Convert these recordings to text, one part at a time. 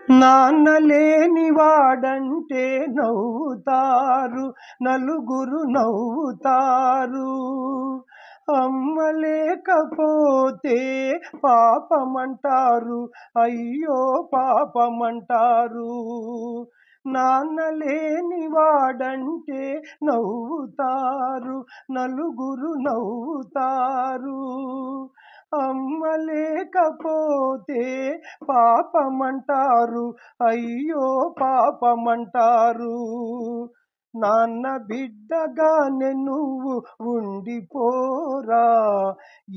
నాన్న లేనివాడంటే నవ్వుతారు, నలుగురు నవ్వుతారు. అమ్మ లేకపోతే పాపమంటారు, అయ్యో పాపమంటారు. నాన్న లేనివాడంటే నవ్వుతారు, నలుగురు నవ్వుతారు. అమ్మ లేకపోతే పాపమంటారు, అయ్యో పాపమంటారు. నాన్న బిడ్డగానే నువ్వు ఉండిపోరా,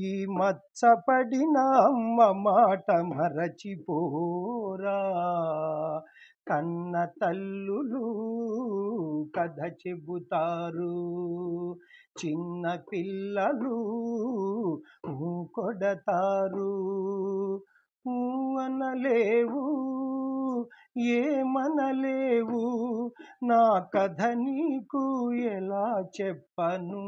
ఈ మచ్చపడిన అమ్మ మాట మరచిపోరా. కన్న తల్లులు కథ చెబుతారు, చిన్న పిల్లలు కొడతారు. అనలేవు ఏమనలేవు, నా కథ నీకు ఎలా చెప్పను.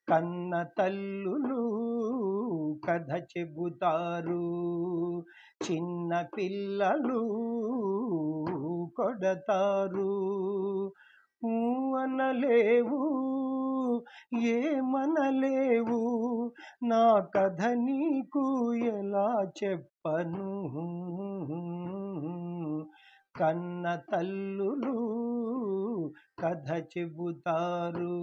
కన్న తల్లులు కథ చెబుతారు, చిన్న పిల్లలు కొడతారు. అనలేవు ఏమనలేవు, నా కథ నీకు ఎలా చెప్పను. కన్న తల్లులు కథ చెబుతారు.